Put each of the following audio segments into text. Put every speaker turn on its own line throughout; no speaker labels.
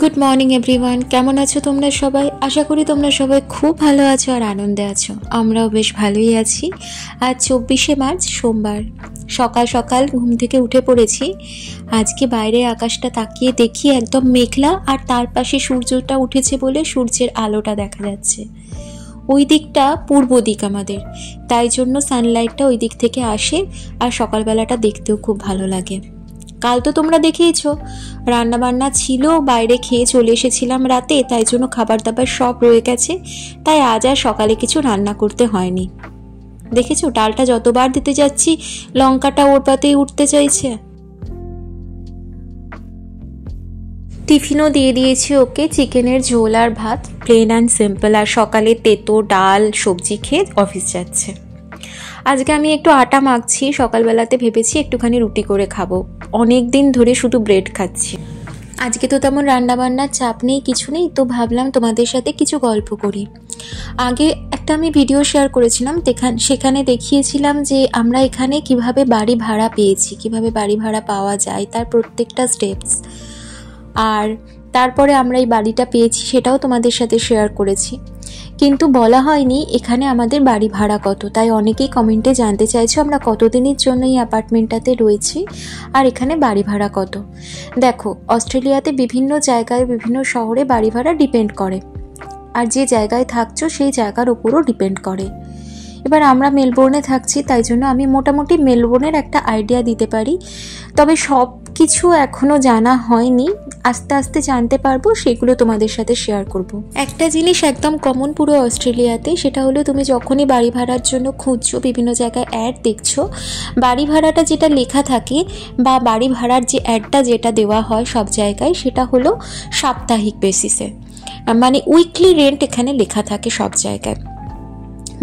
Good morning everyone, কেমন আছো তোমরা সবাই? আশা করি তোমরা সবাই খুব ভালো আছো আর আনন্দে আছো। আমরাও বেশ ভালোই আছি। আজ 24শে মার্চ সোমবার, সকাল সকাল ঘুম থেকে উঠে পড়েছি। আজকে বাইরে আকাশটা তাকিয়ে দেখি একদম মেঘলা, আর তার পাশে সূর্যটা উঠেছে বলে সূর্যের আলোটা দেখা যাচ্ছে। ওই দিকটা পূর্ব দিক আমাদের, তাই জন্য সানলাইটটা ওই দিক থেকে আসে, আর সকালবেলাটা দেখতেও খুব ভালো লাগে। কাল তো তোমরা দেখেইছো রান্না বান্না ছিল, বাইরে খেয়ে চলে এসেছিলাম রাতে, তাই জন্য খাবার দাবার সব রয়ে গেছে। তাই আজ আর সকালে কিছু রান্না করতে হয়নি। দেখেছো ডালটা যতবার দিতে যাচ্ছি লঙ্কাটা ওর পাতেই উঠতে চাইছে। টিফিনও দিয়ে দিয়েছি ওকে, চিকেনের ঝোল আর ভাত, প্লেন অ্যান্ড সিম্পল। আর সকালে তেতো ডাল সবজি খেয়ে অফিস যাচ্ছে। আজকে আমি একটু আটা মাখছি, সকালবেলাতে ভেবেছি একটুখানি রুটি করে খাবো। অনেক দিন ধরে শুধু ব্রেড খাচ্ছি। আজকে তো তেমন রান্নাবান্নার চাপ নেই, কিছু নেই, তো ভাবলাম তোমাদের সাথে কিছু গল্প করি। আগে একটা আমি ভিডিও শেয়ার করেছিলাম, সেখানে দেখিয়েছিলাম যে আমরা এখানে কিভাবে বাড়ি ভাড়া পেয়েছি, কিভাবে বাড়ি ভাড়া পাওয়া যায়, তার প্রত্যেকটা স্টেপস। আর তারপরে আমরা এই বাড়িটা পেয়েছি সেটাও তোমাদের সাথে শেয়ার করেছি, কিন্তু বলা হয়নি এখানে আমাদের বাড়ি ভাড়া কত। তাই অনেকেই কমেন্টে জানতে চাইছো আমরা কতদিনের জন্য এই অ্যাপার্টমেন্টটাতে রয়েছি আর এখানে বাড়ি ভাড়া কত। দেখো, অস্ট্রেলিয়াতে বিভিন্ন জায়গায় বিভিন্ন শহরে বাড়ি ভাড়া ডিপেন্ড করে, আর যে জায়গায় থাকছো সেই জায়গার উপরও ডিপেন্ড করে। এবার আমরা মেলবোর্নে থাকছি, তাই জন্য আমি মোটামুটি মেলবোর্নের একটা আইডিয়া দিতে পারি, তবে সব কিছু এখনও জানা হয়নি, আস্তে আস্তে জানতে পারবো, সেগুলো তোমাদের সাথে শেয়ার করব। একটা জিনিস একদম কমন পুরো অস্ট্রেলিয়াতে, সেটা হলো তুমি যখনই বাড়ি ভাড়ার জন্য খুঁজছো, বিভিন্ন জায়গায় অ্যাড দেখছো, বাড়ি ভাড়াটা যেটা লেখা থাকে বা বাড়ি ভাড়ার যে অ্যাডটা যেটা দেওয়া হয় সব জায়গায়, সেটা হলো সাপ্তাহিক বেসিসে, মানে উইকলি রেন্ট এখানে লেখা থাকে সব জায়গায়।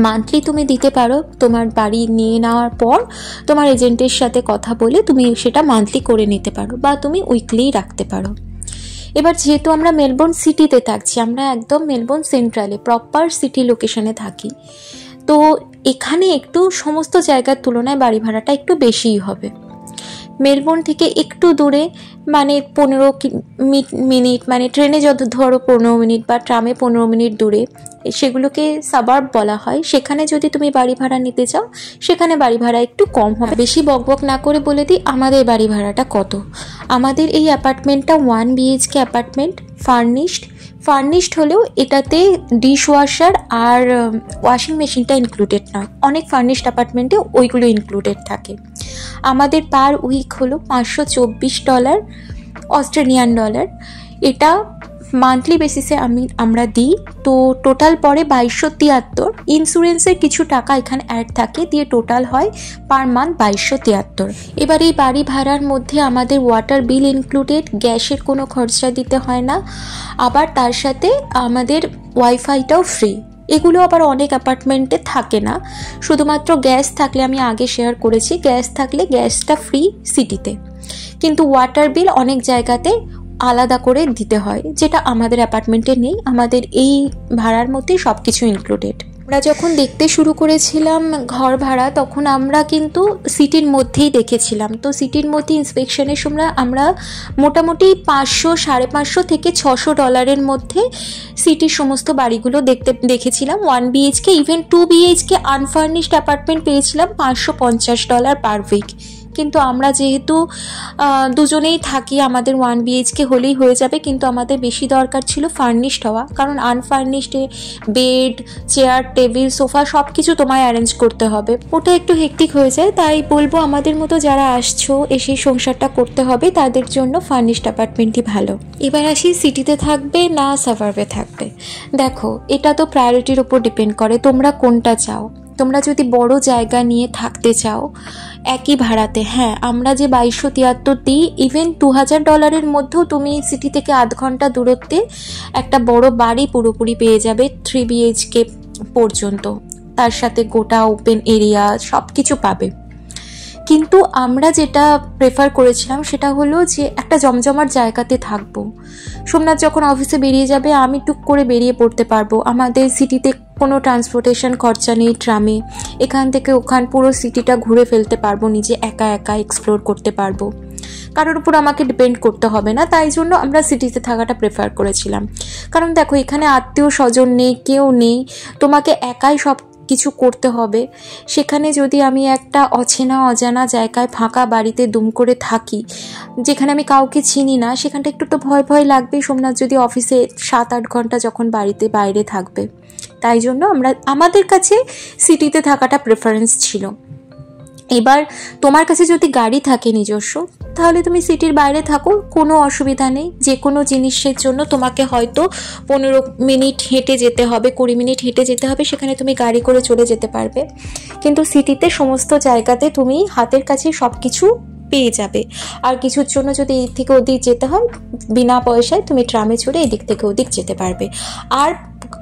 মান্থলি তুমি দিতে পারো, তোমার বাড়ি নিয়ে নেওয়ার পর তোমার এজেন্টের সাথে কথা বলে তুমি সেটা মান্থলি করে নিতে পারো, বা তুমি উইকলি রাখতে পারো। এবার যেহেতু আমরা মেলবোর্ন সিটিতে থাকছি, আমরা একদম মেলবোর্ন সেন্ট্রালে প্রপার সিটি লোকেশনে থাকি, তো এখানে একটু সমস্ত জায়গার তুলনায় বাড়ি ভাড়াটা একটু বেশিই হবে। মেলবোর্ন থেকে একটু দূরে, মানে 15 মিনিট, মানে ট্রেনে যত ধরো 15 মিনিট বা ট্রামে 15 মিনিট দূরে, সেগুলোকে সাবার্ব বলা হয়, সেখানে যদি তুমি বাড়ি ভাড়া নিতে চাও সেখানে বাড়ি ভাড়া একটু কম হবে। বেশি বকবক না করে বলে দিই আমাদের বাড়ি ভাড়াটা কত। আমাদের এই অ্যাপার্টমেন্টটা 1 BHK অ্যাপার্টমেন্ট, ফার্নিশড হলেও এটাতে ডিশ ওয়াশার আর ওয়াশিং মেশিনটা ইনক্লুডেড নয়। অনেক ফার্নিশড অ্যাপার্টমেন্টে ওইগুলো ইনক্লুডেড থাকে। আমাদের পার উইক হলো $524 অস্ট্রেলিয়ান ডলার। এটা মান্থলি বেসিসে আমরা দিই, তো টোটাল পরে 2273। ইন্স্যুরেন্সের কিছু টাকা এখানে অ্যাড থাকে, দিয়ে টোটাল হয় পার মান্থ 2273। এবার এই বাড়ি ভাড়ার মধ্যে আমাদের ওয়াটার বিল ইনক্লুডেড, গ্যাসের কোনো খরচা দিতে হয় না, আবার তার সাথে আমাদের ওয়াইফাইটাও ফ্রি। এগুলো আবার অনেক অ্যাপার্টমেন্টে থাকে না, শুধুমাত্র গ্যাস থাকলে, আমি আগে শেয়ার করেছি, গ্যাস থাকলে গ্যাসটা ফ্রি সিটিতে, কিন্তু ওয়াটার বিল অনেক জায়গাতে আলাদা করে দিতে হয়, যেটা আমাদের অ্যাপার্টমেন্টে নেই। আমাদের এই ভাড়ার মধ্যেই সব কিছু ইনক্লুডেড। আমরা যখন দেখতে শুরু করেছিলাম ঘর ভাড়া, তখন আমরা কিন্তু সিটির মধ্যেই দেখেছিলাম, তো সিটির মধ্যে ইন্সপেকশনের সময় আমরা মোটামুটি $500-550 থেকে $600 মধ্যে সিটির সমস্ত বাড়িগুলো দেখেছিলাম। 1 BHK, even 2 BHK unfurnished apartment পেয়েছিলাম $550 পার উইক। কিন্তু আমরা যেহেতু দুজনেই থাকি, আমাদের 1 BHK হলেই হয়ে যাবে, কিন্তু আমাদের বেশি দরকার ছিল ফার্নিশড হওয়া, কারণ আনফার্নিশডে বেড, চেয়ার, টেবিল, সোফা সব কিছু তোমায় অ্যারেঞ্জ করতে হবে, ওটা একটু হেক্টিক হয়ে যায়। তাই বলবো আমাদের মতো যারা আসছো, এসে সংসারটা করতে হবে, তাদের জন্য ফার্নিশড অ্যাপার্টমেন্টই ভালো। এবার আসি সিটিতে থাকবে না সাবার্বে থাকবে। দেখো, এটা তো প্রায়োরিটির উপর ডিপেন্ড করে তোমরা কোনটা চাও। তোমরা যদি বড় জায়গা নিয়ে থাকতে চাও একই ভাড়াতে, হ্যাঁ, আমরা যে 2273 দিই, ইভেন $2000 মধ্যেও তুমি সিটি থেকে আধ ঘন্টা দূরত্বে একটা বড় বাড়ি পুরোপুরি পেয়ে যাবে, 3 BHK পর্যন্ত, তার সাথে গোটা ওপেন এরিয়া সব কিছু পাবে। কিন্তু আমরা যেটা প্রেফার করেছিলাম সেটা হলো যে একটা জমজমাট জায়গাতে থাকবো। সোমনাথ যখন অফিসে বেরিয়ে যাবে আমি টুক করে বেরিয়ে পড়তে পারবো, আমাদের সিটিতে কোনো ট্রান্সপোর্টেশন খরচা নেই ট্রামে, এখান থেকে ওখান পুরো সিটিটা ঘুরে ফেলতে পারবো, নিজে একা একা এক্সপ্লোর করতে পারবো। কারোর উপর আমাকে ডিপেন্ড করতে হবে না, তাই জন্য আমরা সিটিতে থাকাটা প্রেফার করেছিলাম। কারণ দেখো এখানে আত্মীয় স্বজন নেই, কেউ নেই, তোমাকে একাই সব কিছু করতে হবে। সেখানে যদি আমি একটা অচেনা অজানা জায়গায় ফাঁকা বাড়িতে দুম করে থাকি, যেখানে আমি কাউকে চিনি না, সেখানটা একটু তো ভয় ভয় লাগবেই। সোমনাথ যদি অফিসে 7-8 ঘন্টা যখন বাড়িতে বাইরে থাকবে, তাই জন্য আমাদের কাছে সিটিতে থাকাটা প্রেফারেন্স ছিল। এবার তোমার কাছে যদি গাড়ি থাকে নিজস্ব, তাহলে তুমি সিটির বাইরে থাকো, কোনো অসুবিধা নেই। যে কোনো জিনিসের জন্য তোমাকে হয়তো 15 মিনিট হেঁটে যেতে হবে, 20 মিনিট হেঁটে যেতে হবে, সেখানে তুমি গাড়ি করে চলে যেতে পারবে। কিন্তু সিটিতে সমস্ত জায়গাতে তুমি হাতের কাছে সব কিছু পেয়ে যাবে। আর কিছুর জন্য যদি এই থেকে ওদিক যেতে হয়, বিনা পয়সায় তুমি ট্রামে চড়ে এদিক থেকে ওদিক যেতে পারবে। আর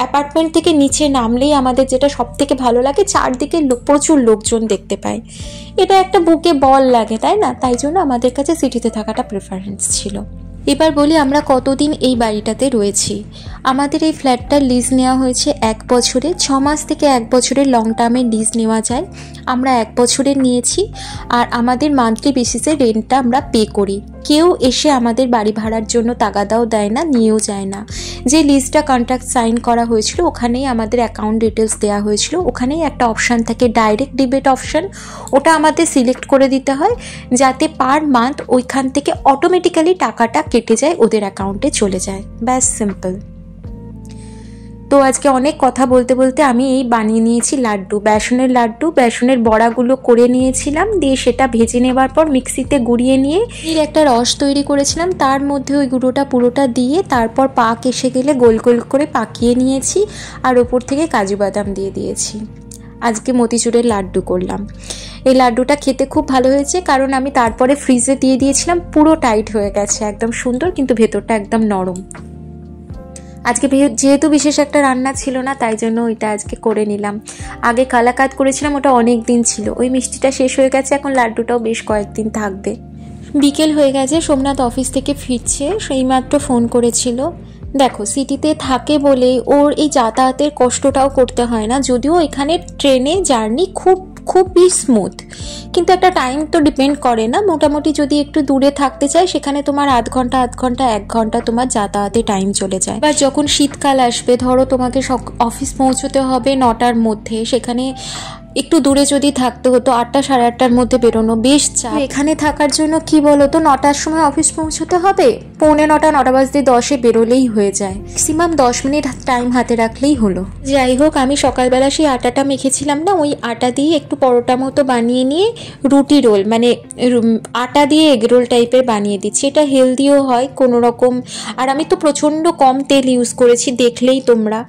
অ্যাপার্টমেন্ট থেকে নিচে নামলেই আমাদের যেটা সব থেকে ভালো লাগে, চারদিকে প্রচুর লোকজন দেখতে পাই, এটা একটা বুকে বল লাগে, তাই না? তাই জন্য আমাদের কাছে সিটিতে থাকাটা প্রেফারেন্স ছিল। এবার বলি আমরা কতদিন এই বাড়িটাতে রয়েছি। আমাদের এই ফ্ল্যাটটার লিজ নেওয়া হয়েছে 1 বছরে। 6 মাস থেকে 1 বছরের লং টার্মের লিজ নেওয়া যায়, আমরা 1 বছরের নিয়েছি। আর আমাদের মান্থলি বেসিসে রেন্টটা আমরা পে করি। কেউ এসে আমাদের বাড়ি ভাড়ার জন্য তাগাদাও দেয় না, নিয়েও যায় না। যে লিজটা কন্ট্রাক্ট সাইন করা হয়েছিল, ওখানেই আমাদের অ্যাকাউন্ট ডিটেলস দেওয়া হয়েছিল, ওখানেই একটা অপশান থাকে ডাইরেক্ট ডিবেট অপশান, ওটা আমাদের সিলেক্ট করে দিতে হয়, যাতে পার মান্থ ওইখান থেকে অটোমেটিক্যালি টাকাটা কেটে যায়, ওদের অ্যাকাউন্টে চলে যায়। ব্যাস, সিম্পল। তো আজকে অনেক কথা বলতে বলতে আমি এই বানিয়ে নিয়েছি লাড্ডু, বেসনের লাড্ডু। বেসনের বড়াগুলো করে নিয়েছিলাম, দিয়ে সেটা ভেজে নেবার পর মিক্সিতে গুঁড়িয়ে নিয়ে একটা রস তৈরি করেছিলাম, তার মধ্যে ওই গুঁড়োটা পুরোটা দিয়ে তারপর পাক এসে গেলে গোল গোল করে পাকিয়ে নিয়েছি, আর ওপর থেকে কাজু বাদাম দিয়ে দিয়েছি। আজকে মতিচুরের লাড্ডু করলাম। এই লাড্ডুটা খেতে খুব ভালো হয়েছে, কারণ আমি তারপরে ফ্রিজে দিয়ে দিয়েছিলাম, পুরো টাইট হয়ে গেছে, একদম সুন্দর, কিন্তু ভেতরটা একদম নরম। আজকে যেহেতু বিশেষ একটা রান্না ছিল না, তাই জন্য ওইটা আজকে করে নিলাম। আগে কালাকাত করেছিলাম, ওটা অনেক দিন ছিল, ওই মিষ্টিটা শেষ হয়ে গেছে, এখন লাড্ডুটাও বেশ কয়েকদিন থাকবে। বিকেল হয়ে গেছে, সোমনাথ অফিস থেকে ফিরছে, সেইমাত্র ফোন করেছিল। দেখো সিটিতে থাকে বলে ওর এই যাতায়াতের কষ্টটাও করতে হয় না, যদিও এখানে ট্রেনে জার্নি খুবই স্মুথ, কিন্তু একটা টাইম তো ডিপেন্ড করে না। মোটামুটি যদি একটু দূরে থাকতে চাই, সেখানে তোমার আধ ঘন্টা 1 ঘন্টা তোমার যাতায়াতে টাইম চলে যায়। এবার যখন শীতকাল আসবে, ধরো তোমাকে অফিস পৌঁছতে হবে 9টার মধ্যে, সেখানে একটু দূরে যদি থাকতে হতো 8টা 8:30টার মধ্যে বেরোনো, বেশ চাপ। এখানে থাকার জন্য কি বলো তো, 9টার সময় অফিস পৌঁছতে হবে, 9:45 9টা বাজতে 10-এ বেরোলেই হয়ে যায়, ম্যাক্সিমাম 10 মিনিট টাইম হাতে রাখলেই হলো। যাই হোক, আমি সকালবেলা সেই আটাটা মেখেছিলাম না, ওই আটা দিয়ে একটু পরোটা মতো বানিয়ে নিয়ে রুটি রোল, মানে আটা দিয়ে এগ রোল টাইপের বানিয়ে দিচ্ছি। এটা হেলদিও হয় কোনো রকম, আর আমি তো প্রচণ্ড কম তেল ইউজ করেছি, দেখলেই তোমরা,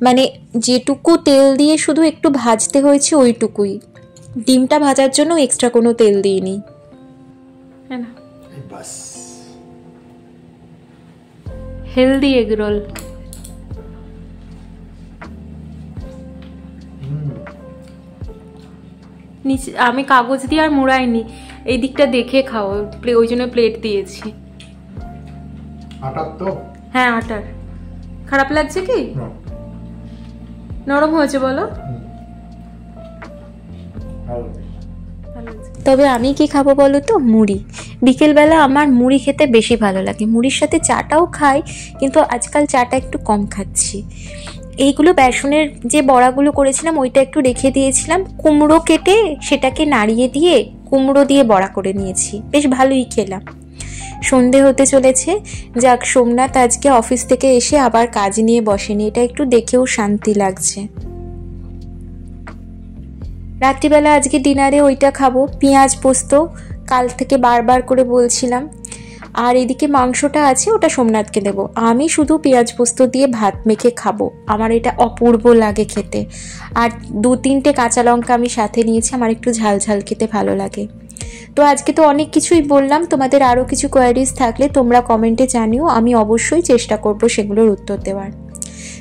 মানে যেটুকু তেল দিয়ে শুধু একটু ভাজতে হয়েছে ওইটুকুই, ডিমটা ভাজার জন্য এক্সট্রা কোনো তেল দিইনি। হ্যাঁ না, হেলদি এগ রোল। নিচে আমি কাগজ দিয়ে আর মুড়াইনি, এই দিকটা দেখে খাও, ওই জন্য প্লেট দিয়েছি।
আটার তো?
হ্যাঁ আটার। খারাপ লাগছে কি? নরম হয়েছে বলো? তবে আমি কি খাবো বলো তো, মুড়ি। বিকেলবেলা আমার মুড়ি খেতে বেশি ভালো লাগে, মুড়ির সাথে চাটাও খাই, কিন্তু আজকাল চাটা একটু কম খাচ্ছি। এইগুলো বেসনের যে বড়াগুলো করেছিলাম, ওইটা একটু রেখে দিয়েছিলাম, কুমড়ো কেটে সেটাকে নাড়িয়ে দিয়ে কুমড়ো দিয়ে বড়া করে নিয়েছি, বেশ ভালোই খেলাম। সন্ধে হতে চলেছে, যাক সোমনাথ আজকে অফিস থেকে এসে আবার কাজ নিয়ে বসেনি, এটা একটু দেখেও শান্তি লাগছে। রাত্রিবেলা আজকে ডিনারে ওইটা খাবো, পেঁয়াজ পোস্ত, কাল থেকে বারবার করে বলছিলাম। আর এদিকে মাংসটা আছে, ওটা সোমনাথকে দেবো, আমি শুধু পেঁয়াজ পোস্ত দিয়ে ভাত মেখে খাবো, আমার এটা অপূর্ব লাগে খেতে। আর 2-3টে কাঁচা লঙ্কা আমি সাথে নিয়েছি, আমার একটু ঝাল ঝাল খেতে ভালো লাগে। তো আজকে তো অনেক কিছুই বললাম, তোমাদের আরও কিছু কোয়ারিজ থাকলে তোমরা কমেন্টে জানিও, আমি অবশ্যই চেষ্টা করব সেগুলোর উত্তর দেওয়ার।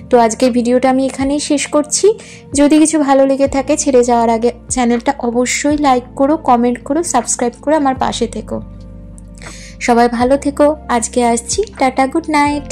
তো আজকের ভিডিওটা আমি এখানেই শেষ করছি। যদি কিছু ভালো লেগে থাকে, ছেড়ে যাওয়ার আগে চ্যানেলটা অবশ্যই লাইক করো, কমেন্ট করো, সাবস্ক্রাইব করো, আমার পাশে থেকো। সবাই ভালো থেকো, আজকে আসছি, টাটা, গুড নাইট।